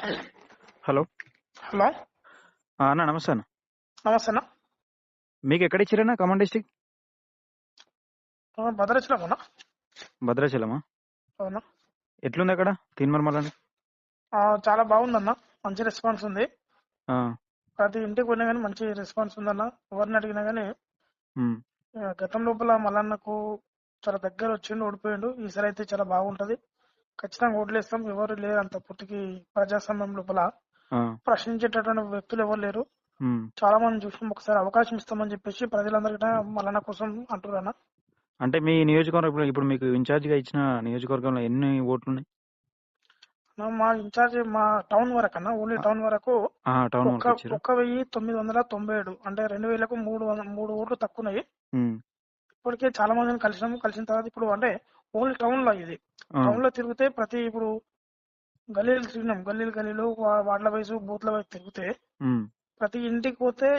Hello. Hello. అన్న నమస్తే అన్న. నమస్తే అన్న. మీకు ఎక్కడ ఇచ్చారన్నా ఖమ్మం డిస్టిక్? భద్రాచలం భద్రాచలమా? అవునా. ఎట్లుంది అక్కడ తీన్మర్మలని? చాలా బాగుందన్న, మంచి రెస్పాన్స్ ఉంది. ఆ, ప్రతి ఇంటికి పోయినా కానీ మంచి రెస్పాన్స్ ఉందన్న. ఎవరిని అడిగినా కానీ ఉమ్, గతం లోపల మల్లన్నకు చాలా దగ్గర వచ్చిండు, ఓడిపోయిండు. ఈసారి అయితే చాలా బాగుంటది, ఖచ్చితంగా ఓట్లేస్తాం. ఎవరు లేరు అంత పూర్తికి ప్రజాస్వామ్యం లోపల ఆ, ప్రశ్నించేటటువంటి వ్యక్తులు ఎవరు లేరు. ఉమ్. చాలా మంది చూసి ఒకసారి అవకాశం ఇస్తామని చెప్పేసి ప్రజలందరికీ మల్లన్న కోసం అంటున్నారన్న. అంటే మీ నియోజకవర్గం ఇప్పుడు మీకు ఇన్ఛార్జ్ గా ఇచ్చిన నియోజకవర్గంలో ఎన్ని ఓట్లు ఉన్నాయి? మా ఇన్ఛార్జ్ మా టౌన్ వరకు అన్న, ఓన్లీ టౌన్ వరకు టౌన్ వరకు ఇచ్చారు. 1997, అంటే 2000కు మూడు ఓట్లు తక్కువన్నాయి. ఇప్పటికే చాలా మందిని కలిసిన తర్వాత ఇప్పుడు అంటే ఓన్లీ టౌన్ లో ఇది టౌన్ లో తిరిగితే ప్రతి ఇప్పుడు గల్లీలు తిరిగినాం, గల్లీలు వార్డుల వైపు బూత్ల వైపు తిరిగితే ప్రతి ఇంటికి పోతే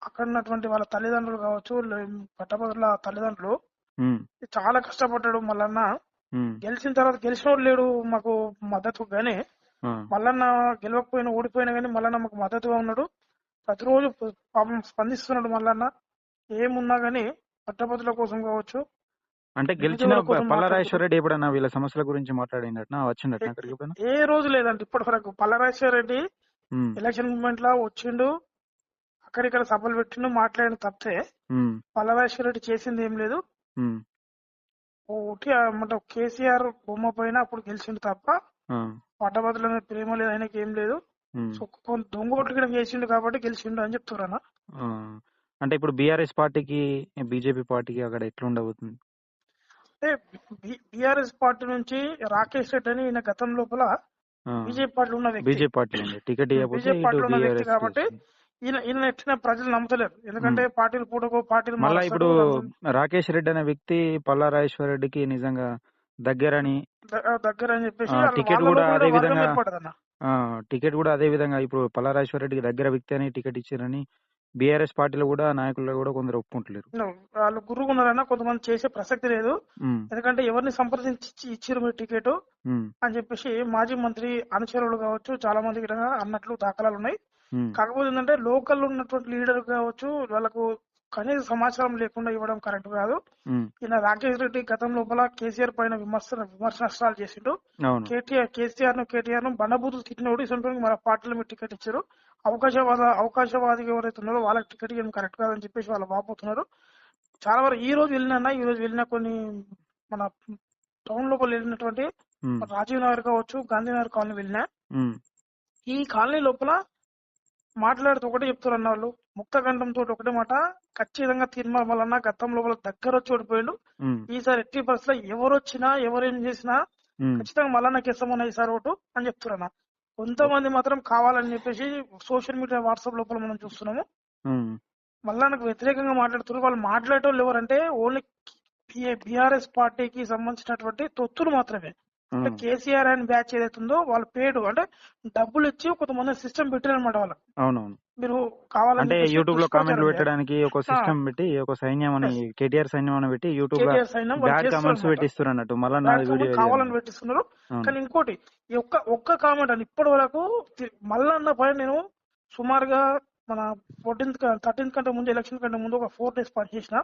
అక్కడ ఉన్నటువంటి వాళ్ళ తల్లిదండ్రులు కావచ్చు, పట్టభద్రుల తల్లిదండ్రులు చాలా కష్టపడ్డాడు మల్లన్న. గెలిచిన తర్వాత గెలిచినోడు లేడు మాకు మద్దతు, గానీ మల్లన్న గెలవకపోయినా ఓడిపోయినా గానీ మల్లన్న మాకు మద్దతుగా ఉన్నాడు. ప్రతిరోజు పాపం స్పందిస్తున్నాడు మల్లన్న. ఏమున్నా గానీ పట్టభద్రుల కోసం కావచ్చు. అంటే గెలిచిన పల్లారాజేశ్వర రెడ్డి ఎప్పుడన్నా వీళ్ళ సమస్యల గురించి మాట్లాడినట్నా, వచ్చిండట్నా అక్కడికి ఎప్పుడైనా? ఏ రోజు లేదంటే ఇప్పటి వరకు పల్లారాజేశ్వర రెడ్డి ఎలక్షన్ మూమెంట్ లా వచ్చిండు, అక్కడిక్కడ సభలు పెట్టిండు, మాట్లాడిన తప్పితే పల్లారాజేశ్వర రెడ్డి చేసింది ఏం లేదు. ఒకటి అంటే కేసీఆర్ బొమ్మ పైన అప్పుడు గెలిచిండు తప్ప పట్టభద్రుల మీద ప్రేమ లేదు, ఆయనకి ఏం లేదు. దొంగ ఓట్లు కూడా వేసిండు కాబట్టి గెలిచిండు అని చెప్తున్నా. అంటే ఇప్పుడు బీఆర్ఎస్ పార్టీకి బీజేపీ పార్టీకి అక్కడ ఎట్లా ఉండబోతుంది? అంటే బీఆర్ఎస్ పార్టీ నుంచి రాకేష్ రెడ్డి అని ఈయన గతం లోపల బీజేపీ పార్టీలో ఉన్న వ్యక్తి, బీజేపీ పార్టీలో టికెట్ బీజేపీ పార్టీలో ఉన్న వ్యక్తి కాబట్టి ఈయన ఎట్టిన ప్రజలు నమ్మతలేరు. ఎందుకంటే పార్టీలు పూటకో పార్టీలు మళ్ళా ఇప్పుడు రాకేష్ రెడ్డి అనే వ్యక్తి పల్లారాజేశ్వర రెడ్డికి నిజంగా దగ్గర అని చెప్పేసి టికెట్ కూడా అదే విధంగా టికెట్ కూడా అదే విధంగా ఇప్పుడు పల్లారాజేశ్వర రెడ్డికి దగ్గర వ్యక్తి అని టికెట్ ఇచ్చారని బీఆర్ఎస్ పార్టీలో కూడా నాయకులు కూడా కొందరు ఒప్పుకుంటలేరు. వాళ్ళు గుర్రుగున్నారన్నా, కొంతమంది చేసే ప్రసక్తి లేదు. ఎందుకంటే ఎవరిని సంప్రదించి ఇచ్చారు మీరు టికెట్ అని చెప్పేసి మాజీ మంత్రి అనుచరులు కావచ్చు చాలా మంది అన్నట్లు దాఖలాలు ఉన్నాయి. కాకపోతే ఏంటంటే లోకల్ ఉన్నటువంటి లీడర్ కావచ్చు వాళ్ళకు కనీస సమాచారం లేకుండా ఇవ్వడం కరెక్ట్ కాదు. ఈయన రాకేష్ రెడ్డి గతం లోపల కేసీఆర్ పైన విమర్శనాలు చేసిండు. కేటీఆర్ ను బండబూతులు తిట్టినోడు ఇటువంటి మన పార్టీలో మీరు టికెట్ ఇచ్చారు, అవకాశవాది ఎవరైతే ఉన్నారో వాళ్ళకి టికెట్ ఇవ్వడం కరెక్ట్ కాదని చెప్పేసి వాళ్ళు వాపోతున్నారు. చాలా వరకు ఈ రోజు వెళ్ళిన కొన్ని మన టౌన్ లోపల వెళ్ళినటువంటి రాజీవ్ నగర్ కావచ్చు, గాంధీనగర్ కాలనీ వెళ్ళినా ఈ కాలనీ లోపల మాట్లాడుతూ ఒకటే చెప్తారు అన్న వాళ్ళు, ముక్తగంఠంతో ఒకటే మాట, ఖచ్చితంగా తీర్మానం వలన గతం లోపల దగ్గర వచ్చి ఓడిపోయాడు. ఈసారి ఎట్టి పరిస్థితుల్లో ఎవరు వచ్చినా ఎవరేం చేసినా ఖచ్చితంగా మల్లన్నకి ఇస్తామన్నా ఈసారి ఓటు అని చెప్తున్నా. కొంతమంది మాత్రం కావాలని చెప్పేసి సోషల్ మీడియా వాట్సాప్ లోపల మనం చూస్తున్నాము మల్లన్నకు వ్యతిరేకంగా మాట్లాడుతున్నారు. వాళ్ళు మాట్లాడేటోళ్ళు ఎవరంటే ఓన్లీ బీఆర్ఎస్ పార్టీకి సంబంధించినటువంటి తొత్తులు మాత్రమే. అంటే కేసీఆర్ అండ్ బ్యాచ్ ఏదైతుందో వాళ్ళు పేడు అంటే డబ్బులు ఇచ్చి కొంతమంది సిస్టమ్ పెట్టారనమాట వాళ్ళు. అవునవును, మీరు కావాలంటే యూట్యూబ్ లో కామెంట్లు పెట్టడానికి ఒక సిస్టమ్ పెట్టి ఒక సైన్యం అని కేటీఆర్ సైన్యం అని పెట్టి యూట్యూబ్ లో బ్యాడ్ కామెంట్స్ పెట్టిస్తున్నారు అన్నట్టు మళ్ళీ కావాలని పెట్టిస్తున్నారు. కానీ ఇంకోటి ఒక్క కామెంట్ అని ఇప్పటి వరకు మల్లన్న పైన నేను సుమారుగా మన 13th కంటే ముందు ఎలక్షన్ కంటే ముందు ఒక 4 days పనిచేసిన,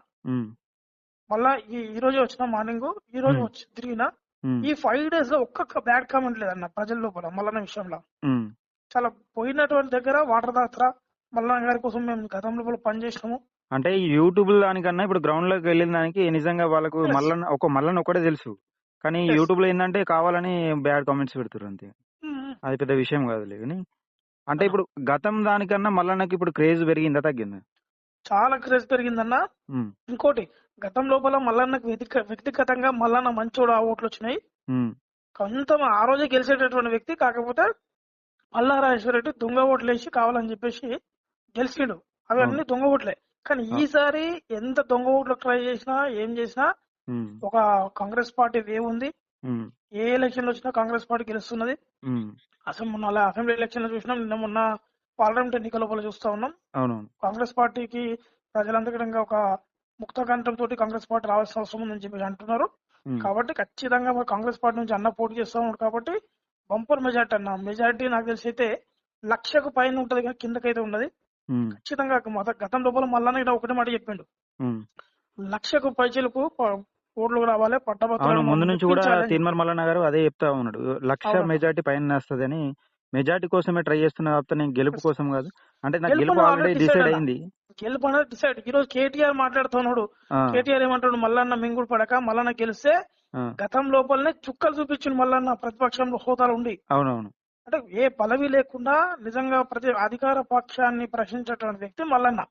మళ్ళా ఈ రోజే వచ్చిన మార్నింగ్, ఈ రోజు వచ్చి తిరిగిన. ఈ 5 days లో ఒక్క బ్యాడ్ కామెంట్ లేదన్న ప్రజల లోపల మల్లన్న విషయంలో. చాలా పోయినటువంటి దగ్గర వాటర్ దాత్రా మల్లన్న గారి కోసం మేము గతం లోపల పనిచేసినాము. అంటే యూట్యూబ్ దానికన్నా ఇప్పుడు గ్రౌండ్ లోకి వెళ్ళిన దానికి నిజంగా వాళ్ళకు మల్లన్న ఒకటే తెలుసు, కానీ యూట్యూబ్ లో ఏంటంటే కావాలని బ్యాడ్ కామెంట్స్ పెడుతున్నారు అంతే. అది పెద్ద విషయం కాదులే. కానీ అంటే ఇప్పుడు గతం దానికన్నా మల్లన్నకి ఇప్పుడు క్రేజ్ పెరిగిందా తగ్గిందా? చాలా క్రేజ్ పెరిగిందన్న. ఇంకోటి గతం లోపల మల్లన్నకు వ్యక్తిగతంగా మల్లన్న మంచోడు ఆ ఓట్లు వచ్చినాయి. కొంత ఆ రోజే గెలిచేటటువంటి వ్యక్తి, కాకపోతే పల్లారాజేశ్వర రెడ్డి దొంగ ఓట్లు వేసి కావాలని చెప్పేసి గెలిచిండు. అవి అన్ని దొంగ ఓట్లే. కానీ ఈసారి ఎంత దొంగ ఓట్లు ట్రై చేసినా ఏం చేసినా ఒక కాంగ్రెస్ పార్టీ వేవ్ ఉంది. ఏ ఎలక్షన్ లో వచ్చినా కాంగ్రెస్ పార్టీ గెలుస్తున్నది. అసెంబ్లీ ఎలక్షన్ లో చూసినాం, నిన్న మొన్న పార్లమెంట్ ఎన్నికల లోపల చూస్తా ఉన్నాం. కాంగ్రెస్ పార్టీకి ప్రజలందరికీ ఒక ముక్తకంఠంతో కాంగ్రెస్ పార్టీ రావాల్సిన అవసరం ఉందని చెప్పి అంటున్నారు. కాబట్టి ఖచ్చితంగా కాంగ్రెస్ పార్టీ నుంచి అన్న పోటీ చేస్తా ఉన్నాడు కాబట్టి బంపర్ మెజార్టీ అన్న. మెజార్టీ నాకు తెలిసి అయితే 1,00,000కు పైన ఉంటది కానీ కిందకైతే ఉండదు. ఖచ్చితంగా గతం లోపల మళ్ళా ఇక్కడ ఒకటే మాట చెప్పిండు, 1,00,000కు పైచలకు ఓట్లు రావాలి, పట్టభద్రులు ముందు నుంచి కూడా తీన్మార్ మల్లన్న గారు అదే చెప్తా ఉన్నాడు, 1,00,000 మెజార్టీ పైన వస్తుందని. మెజార్టీ కోసమే ట్రై చేస్తున్నా కాబట్టి నేను గెలుపు కోసం కాదు అంటే, నాకు గెలుపు ఆల్రెడీ డిసైడ్ అయింది. గెలుపు అనేది డిసైడ్. ఈ రోజు కేటీఆర్ మాట్లాడుతున్నాడు, కేటీఆర్ ఏమంటాడు, మల్లన్న మింగుడు పడక మల్లన్న గెలిస్తే గతం లోపలనే చుక్కలు చూపించిండు మల్లన్న ప్రతిపక్షంలో హోదాలు ఉండి. అవునవును. అంటే ఏ పదవి లేకుండా నిజంగా ప్రతి అధికార పక్షాన్ని ప్రశ్నించేటువంటి వ్యక్తి మల్లన్న.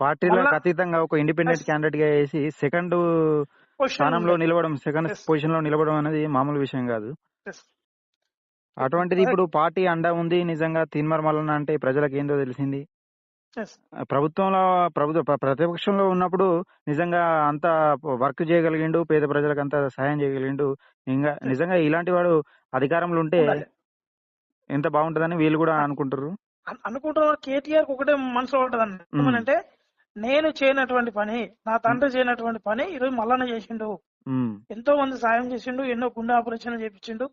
పార్టీలకు అతీతంగా ఒక ఇండిపెండెంట్ క్యాండిడేట్ గా వేసి సెకండ్ స్థానంలో నిలవడం, సెకండ్ పొజిషన్ లో నిలవడం అనేది మామూలు విషయం కాదు. అటువంటిది ఇప్పుడు పార్టీ అండా ఉంది. నిజంగా తీన్మార్ మల్లన్న అంటే ప్రజలకు ఏందో తెలిసింది. ప్రభుత్వంలో ప్రతిపక్షంలో ఉన్నప్పుడు నిజంగా అంత వర్క్ చేయగలిగిండు, పేద ప్రజలకు అంత సహాయం చేయగలిగిండు. ఇంకా నిజంగా ఇలాంటి వాడు అధికారంలో ఉంటే ఎంత బాగుంటదని వీళ్ళు కూడా అనుకుంటారు. కేటీఆర్ ఒకటే మనసులో ఉంటదండి, ఏమనంటే నేను చేయనటువంటి పని, నా తండ్రి చేయనటువంటి పని ఈరోజు మల్లన్న చేసిండు. ఎంతో మంది సాయం చేసిండు, ఎన్నో గుండె ఆపరేషన్ చేపించిండు.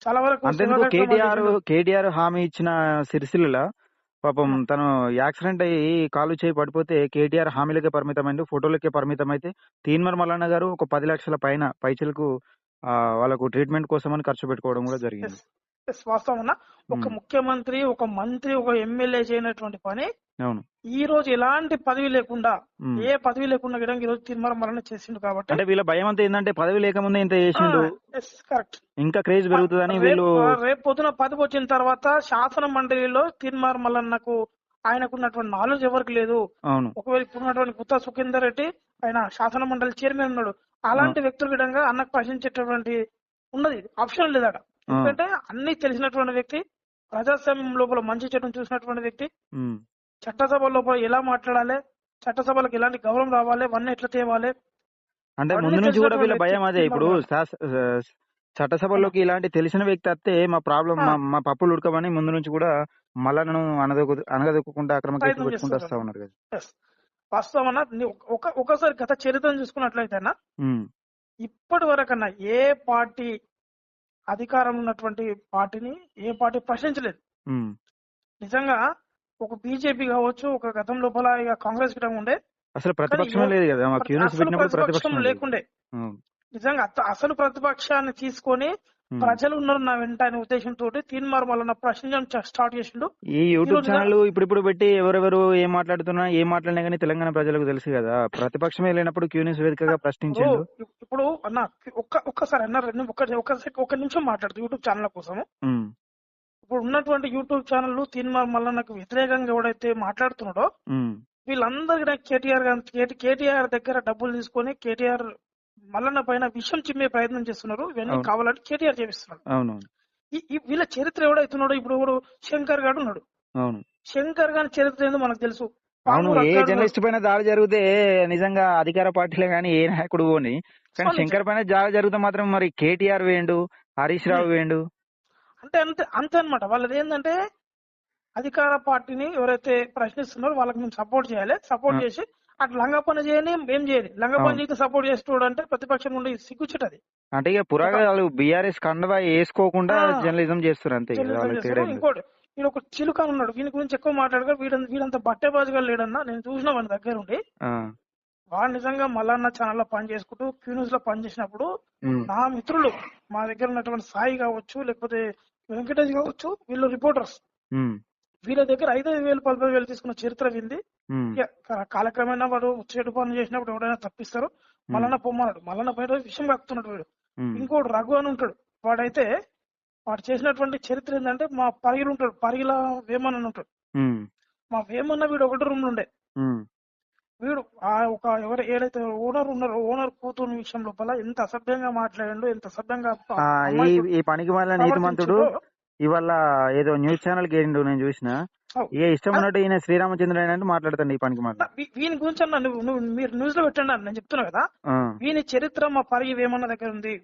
చాలా వరకు కేటీఆర్ హామీ ఇచ్చిన సిరిసిల్ల పాపం తను యాక్సిడెంట్ అయ్యి కాలు చేయి పడిపోతే కేటీఆర్ హామీలకే పరిమితమైంది, ఫోటోలకే పరిమితం అయితే తీన్మార్ మల్లన్న గారు ఒక 10 లక్షల పైన పైచలకు వాళ్ళకు ట్రీట్మెంట్ కోసం అని ఖర్చు పెట్టుకోవడం కూడా జరిగింది. వాస్తవం. ఒక ముఖ్యమంత్రి, ఒక మంత్రి, ఒక ఎమ్మెల్యే చేయనటువంటి పని అవును ఈ రోజు ఎలాంటి పదవి లేకుండా, ఏ పదవి లేకుండా ఈ రోజు తీన్మార్ మల్లన్న చేసిండు. కాబట్టి అంటే వీళ్ళ భయం అంతా ఏంటంటే పదవి లేకముందే ఇంత చేసిండు, కరెక్ట్, ఇంకా క్రేజ్ పెరుగుతుందని వీళ్ళు. రేపు పొద్దున పదవి వచ్చిన తర్వాత శాసన మండలిలో తీన్మార్ మల్లన్నకు ఆయనకున్నటువంటి నాలెడ్జ్ ఎవరికి లేదు. అవును. ఒకవేళ ఇప్పుడున్నటువంటి గుత్తా సుఖేందర్ రెడ్డి ఆయన శాసన మండలి చైర్మన్ ఉన్నాడు. అలాంటి వ్యక్తుల విధంగా అన్నకు ప్రశ్నించేటటువంటి ఉన్నది ఆప్షన్ లేదట. ఎందుకంటే అన్ని తెలిసినటువంటి వ్యక్తి, ప్రజాస్వామ్యం లోపల మంచి చెడును చూసినటువంటి వ్యక్తి, చట్టసభ లోపల ఎలా మాట్లాడాలి, చట్టసభలకు ఎలాంటి గౌరవం రావాలి, వన్ ఎట్లా తేవాలి అంటే ముందు నుంచి కూడా వీళ్ళ భయం అదే. ఇప్పుడు చట్టసభలోకి ఇలాంటి తెలిసిన వ్యక్తి వస్తే మా ప్రాబ్లం, మా పప్పులు ఉడకమని ముందు నుంచి కూడా మల్లన్నను అనగదొక్కుంటూ అక్రమ కేసులు పెట్టుకుంటూ వస్తా ఉన్నారు కదా. వాస్తవమన్నా ఒకసారి గత చరిత్రను చూసుకున్నట్లయితేనా ఇప్పటి వరకన్నా ఏ పార్టీ అధికారంలో ఉన్నటువంటి పార్టీని ఏ పార్టీ ప్రశ్నించలేదు. నిజంగా ఒక బీజేపీ కావచ్చు, ఒక గతం లోపల ఇక కాంగ్రెస్ గిటం ఉండే అసలు ప్రతిపక్షం లేదు కదా, ప్రతిపక్షం లేకుండే. నిజంగా అసలు ప్రతిపక్షాన్ని తీసుకొని ప్రజలు ఉన్నారు నా వెంట అనే ఉద్దేశంతో తీన్మార్ మల్లన్న ప్రశ్నించడం స్టార్ట్ చేసిండు. ఈ యూట్యూబ్ ఛానల్ ఇప్పుడు పెట్టి ఎవరెవరు ఏం మాట్లాడుతున్నా ఏం మాట్లాడినా కానీ తెలంగాణ ప్రజలకు తెలుసు కదా, ప్రతిపక్షమే లేనప్పుడు క్యూ న్యూస్ వేదికగా ప్రశ్నించారు. ఇప్పుడు అన్న ఒక్కసారి అన్నారు ఒక నిమిషం మాట్లాడుతూ యూట్యూబ్ ఛానల్ కోసం. ఇప్పుడు ఉన్నటువంటి యూట్యూబ్ ఛానల్ తీన్మార్ మల్లన్నకు వ్యతిరేకంగా ఎవడైతే మాట్లాడుతున్నాడో వీళ్ళందరికీ కేటీఆర్ దగ్గర డబ్బులు తీసుకొని కేటీఆర్ మల్లన్న పైన విషయం చిమ్మే ప్రయత్నం చేస్తున్నారు. ఇవన్నీ కావాలంటే కేటీఆర్ చేపిస్తున్నాడు. వీళ్ళ చరిత్ర ఎవడైతున్నాడో ఇప్పుడు శంకర్ గారు ఉన్నాడు. శంకర్ గారి చరిత్ర ఏందో మనకు తెలుసు. ఏ జర్నలిస్ట్ పైన దాడి జరిగితే నిజంగా అధికార పార్టీలే గానీ ఏ నాయకుడు పోని, కానీ శంకర్ పైన దాడి జరిగితే మాత్రం మరి కేటీఆర్ వేయండు, హరీష్ రావు వేయండు అంటే అంతే అనమాట. వాళ్ళది ఏంటంటే అధికార పార్టీని ఎవరైతే ప్రశ్నిస్తున్నారో వాళ్ళకి మేము సపోర్ట్ చేయాలి, సపోర్ట్ చేసి అట్లా లంగా పని చేయని ఏం చేయాలి, లంగా పని చేసి సపోర్ట్ చేస్తున్నాడు అంటే ప్రతిపక్షం నుండి సిగ్గుచ్చుటది. అంటే ఇక పురాగా బీఆర్ఎస్ కండవా వేసుకోకుండా జర్నలిజం చేస్తారు అంతే. ఇంకోటి వీడు ఒక చిలుక ఉన్నాడు, వీని గురించి ఎక్కువ మాట్లాడగా వీడంత బట్టేబాజుగా లేడన్నా. నేను చూసిన వాడి దగ్గర ఉండి వాడు నిజంగా మల్లన్న ఛానల్ లో పని చేసుకుంటూ క్యూ న్యూస్ లో పని చేసినప్పుడు నా మిత్రులు మా దగ్గర ఉన్నటువంటి సాయి కావచ్చు, లేకపోతే వెంకటేష్ కావచ్చు, వీళ్ళు రిపోర్టర్స్, వీళ్ళ దగ్గర 5,000 10,000 తీసుకున్న చరిత్ర వింది. కాలక్రమేణా వాడు చెడు పనులు చేసినప్పుడు ఎవడైనా తప్పిస్తారు, మల్లన్న పొమ్మన్నాడు. మల్లన్న బయట విషయం కక్కుతున్నాడు వీడు. ఇంకోటి రఘు అని ఉంటాడు, వాడైతే వాడు చేసినటువంటి చరిత్ర ఏంటంటే మా పరిగిలు ఉంటాడు, పరిగిల వేమన్ అని ఉంటాడు. మా వేమన్న వీడు ఒకటి రూమ్ లో ఉండే. వీడు ఒక ఏదైతే ఓనర్ ఉన్నారో ఓనర్ కూతురు విషయం లోపల ఎంత అసభ్యంగా మాట్లాడాడు, ఎంత అసభ్యంగా. ఈ పనికి వల్ల నీతిమంతుడు ఇవాళ ఏదో న్యూస్ ఛానల్ కి నేను చూసిన ఇష్టం ఉన్నట్టు ఈయన శ్రీరామచంద్ర అంటే మాట్లాడుతాను ఈ పనికి మాట. వీని గురించి అన్న నువ్వు మీరు న్యూస్ లో పెట్టండి అని నేను చెప్తున్నా కదా. వీని చరిత్ర మా పరిగి వేమన్న దగ్గర ఉంది.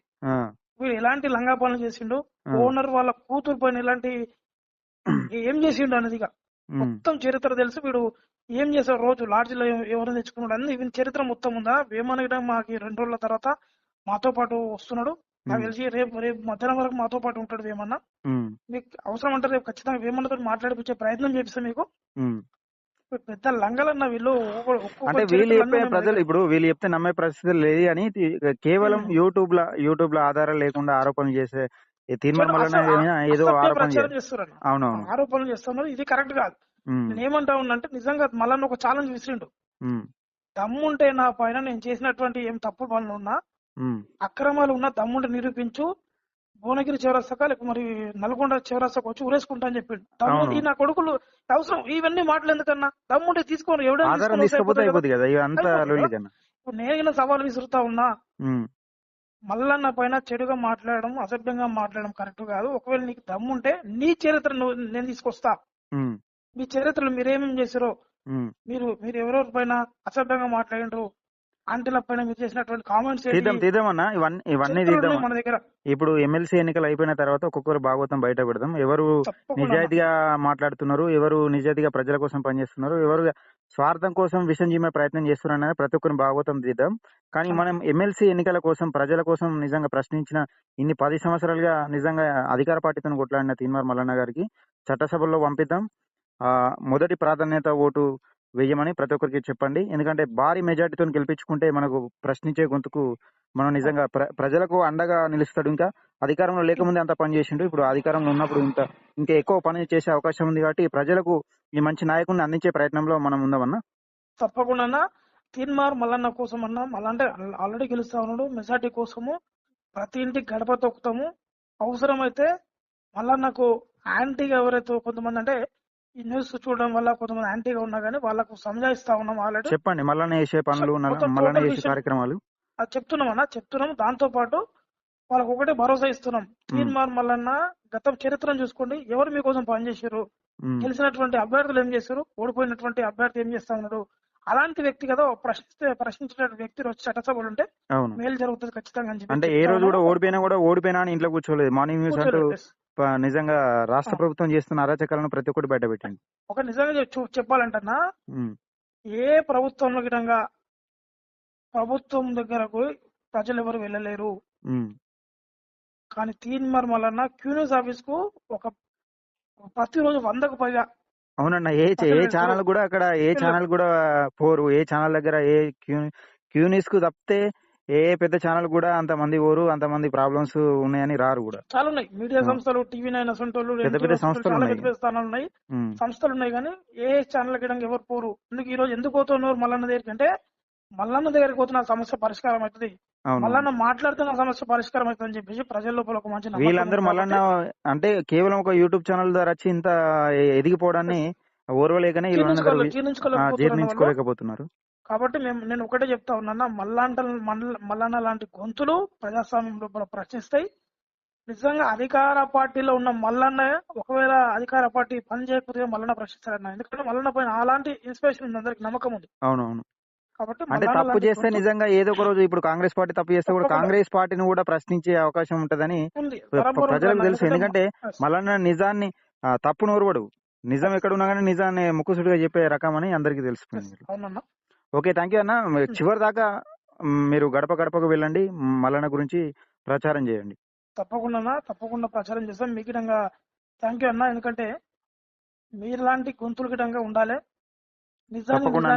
వీడు ఎలాంటి లంగా పనులు చేసిండు, ఓనర్ వాళ్ళ కూతురు పైన ఎలాంటి ఏం చేసిండు అనేది మొత్తం చరిత్ర తెలుసు. వీడు ఏం చేశాడు, రోజు లాడ్జిలో ఎవరు తెచ్చుకున్నాడు అన్ని వీని చరిత్ర మొత్తం ఉందా. వేమన్న మాకు 2 రోజుల తర్వాత మాతో పాటు వస్తున్నాడు. నాకు తెలిసి రేపు మధ్యాహ్నం వరకు మాతో పాటు ఉంటాడు వేమన్నా. మీకు అవసరం అంటే రేపు ఖచ్చితంగా వేమన్నతో మాట్లాడిపించే ప్రయత్నం చేపిస్తాం మీకు. పెద్ద లంగలన్న వీళ్ళు అంటే వీళ్ళు చెప్పే ప్రజలు ఇప్పుడు వీళ్ళు చెప్తే నమ్మే పరిస్థితి లేదు అని కేవలం యూట్యూబ్ లో ఆధారం లేకుండా ఆరోపణలు చేసే తీర్మానం వలన ఏదో ప్రచారం చేస్తున్నారు. అవునవును, ఆరోపణలు చేస్తున్నారు. ఇది కరెక్ట్ కాదు. నేను ఏమంటా ఉన్నంటే నిజంగా మళ్ళా ఒక ఛాలెంజ్ విసిరిండు. దమ్ముంటే నా పైన నేను చేసినటువంటి ఏం తప్పు పనులు ఉన్నా, అక్రమాలు ఉన్నా దమ్ముంటే నిరూపించు, భువనగిరి చౌరస్తాక లేక మరి నల్గొండ చౌరస్తాకు వచ్చి ఊరేసుకుంటా అని చెప్పిండు. దమ్ముంటే నా కొడుకులు అవసరం ఇవన్నీ మాటలు ఎందుకన్నా, దమ్ముంటే తీసుకోను నేను సవాల్ విసురుతా ఉన్నా. మల్లన్న పైన చెడుగా మాట్లాడడం, అసభ్యంగా మాట్లాడడం కరెక్ట్ కాదు. ఒకవేళ నీకు దమ్ముంటే నీ చరిత్ర నేను తీసుకొస్తా. మీ చరిత్రలో మీరేమేం చేశారో, మీరు ఎవరెవరి పైన అసభ్యంగా మాట్లాడిండ్రు, ఆంటీల పైన మీరు చేసినటువంటి కామెంట్స్ తీద్దామన్నా ఇవన్నీ తీద్దాం. మన దగ్గర ఇప్పుడు ఎమ్మెల్సీ ఎన్నికలు అయిపోయిన తర్వాత ఒక్కొక్కరు భాగవతం బయట పెడదాం. ఎవరు నిజాయితీగా మాట్లాడుతున్నారు, ఎవరు నిజాయితీగా ప్రజల కోసం పనిచేస్తున్నారు, ఎవరు స్వార్థం కోసం విషయం జీమే ప్రయత్నం చేస్తున్నారు అనేది ప్రతి ఒక్కరిని భాగవతం తీద్దాం. కానీ మనం ఎమ్మెల్సీ ఎన్నికల కోసం ప్రజల కోసం నిజంగా ప్రశ్నించిన ఇన్ని 10 సంవత్సరాలుగా నిజంగా అధికార పార్టీతో కొట్లాడిన తీన్మార్ మల్లన్న గారికి చట్టసభల్లో పంపిద్దాం. మొదటి ప్రాధాన్యత ఓటు వేయమని ప్రతి ఒక్కరికి చెప్పండి. ఎందుకంటే భారీ మెజార్టీతో గెలిపించుకుంటే మనకు ప్రశ్నించే గొంతుకు మనం నిజంగా ప్రజలకు అండగా నిలుస్తాడు. ఇంకా అధికారంలో లేకముందే అంత పని చేసిండు, ఇప్పుడు అధికారంలో ఉన్నప్పుడు ఇంకా ఎక్కువ పని చేసే అవకాశం ఉంది. కాబట్టి ప్రజలకు ఈ మంచి నాయకుడిని అందించే ప్రయత్నంలో మనం ఉందామన్నా. తప్పకుండా తీన్మార్ మల్లన్న కోసం అన్నా, మళ్ళీ ఆల్రెడీ గెలుస్తా ఉన్నాడు. మెజార్టీ కోసము ప్రతి ఇంటికి గడప తొక్కుతాము. అవసరమైతే మల్లన్నకు యాంటీగా ఎవరైతే కొంతమంది అంటే ఈ న్యూస్ చూడడం వల్ల కొంతమంది యాంటీగా ఉన్నా గానీ వాళ్ళకు సంజాయిస్తా ఉన్నాం ఆల్రెడీ. చెప్పండి మల్లన్న చేసే పనులు, మల్లన్న చేసే కార్యక్రమాలు చెప్తున్నాం. దాంతో పాటు వాళ్ళకు ఒకటే భరోసా ఇస్తున్నాం. తీన్మార్ మల్లన్న గత చరిత్రను చూసుకోండి, ఎవరు మీకోసం పనిచేశారు, గెలిచినటువంటి అభ్యర్థులు ఏం చేశారు, ఓడిపోయినటువంటి అభ్యర్థి ఏం చేస్తా ఉన్నాడు, అలాంటి వ్యక్తి కదా ప్రశ్నించే వ్యక్తి వచ్చి చట్టసభలు ఉంటే మేలు జరుగుతుంది ఖచ్చితంగా. అంటే ఏ రోజు కూడా ఓడిపోయినా అని ఇంట్లో కూర్చోలేదు. మార్నింగ్ న్యూస్ అంటూ నిజంగా రాష్ట్ర ప్రభుత్వం చేస్తున్న అరాచకాలను ప్రతి ఒక్కటి బయట పెట్టండి. ఒక నిజంగా చెప్పాలంటన్నా, ఏ ప్రభుత్వంలో గిటంగా ప్రభుత్వం దగ్గరకు ప్రజలు ఎవరు వెళ్ళలేరు. కానీ తీన్మార్ మల్లన్న క్యూన్యూస్ ఆఫీస్ కు ప్రతిరోజు 100కు పైగా. అవునన్నా, ఏ ఛానల్ కూడా అక్కడ పోరు. ఏ ఛానల్ దగ్గర ఏ క్యూన్యూస్ కు తప్పితే ఏ పెద్ద ఛానల్ కూడా అంతమంది పోరు, అంతమంది ప్రాబ్లమ్స్ ఉన్నాయని రారు కూడా. చాలా ఉన్నాయి మీడియా సంస్థలు, టీవీ9 అసంటోళ్ళు, పెద్ద సంస్థలు ఉన్నాయి, సంస్థలు ఉన్నాయి. కానీ ఏ ఛానల్ కి ఎవరు పోరు. ఈ రోజు ఎందుకు పోతున్నారు మల్లన్న దగ్గరికి అంటే, మల్లన్న దగ్గరికి పోతున్న సమస్య పరిష్కారం అవుతుంది, మల్లన్న మాట్లాడుతున్న సమస్య పరిష్కారం అవుతుంది అని చెప్పేసి ప్రజల లోపల ఒక మంచి వీళ్ళందరూ మల్లన్న అంటే కేవలం ఒక యూట్యూబ్ ఛానల్ ద్వారా వచ్చి ఇంత ఎదిగిపోవడాన్ని ఓర్వలేకనే జీర్ణించుకోలేకపోతున్నారు. కాబట్టి నేను ఒకటే చెప్తా ఉన్నా, మల్లన్న లాంటి గొంతులు ప్రజాస్వామ్యం లోపల ప్రశ్నిస్తాయి. నిజంగా అధికార పార్టీలో ఉన్న మల్లన్న ఒకవేళ అధికార పార్టీ పని చేయకపోతే మల్లన్న ప్రశ్నిస్తారన్న. ఎందుకంటే మల్లన్న పైన అలాంటి ఇన్స్పిరేషన్ ఉంది, అందరికి నమ్మకం ఉంది. అవునవును. అంటే తప్పు చేస్తే నిజంగా ఏదో ఒక రోజు ఇప్పుడు కాంగ్రెస్ పార్టీ తప్పు చేస్తే కూడా కాంగ్రెస్ పార్టీని కూడా ప్రశ్నించే అవకాశం ఉంటదని ప్రజలకు తెలుసు. ఎందుకంటే మల్లన్న నిజాన్ని తప్పు నోరువడు, నిజం ఎక్కడున్నా కానీ నిజాన్ని ముక్కుసుడిగా చెప్పే రకం అని అందరికి తెలిసిపోయింది. ఓకే, థ్యాంక్ యూ అన్న. చివరి దాకా మీరు గడప గడపకు వెళ్ళండి, మల్లన్న గురించి ప్రచారం చేయండి. తప్పకుండా ప్రచారం చేస్తాం. మీకు థ్యాంక్ యూ అన్న. ఎందుకంటే మీలాంటి గొంతులు గిటంగా ఉండాలి. తప్పకుండా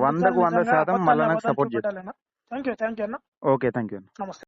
100% మల్లన్నకు సపోర్ట్ చేయాలి. థ్యాంక్ యూ అన్న. ఓకే, థ్యాంక్ యూ అన్న. నమస్తే.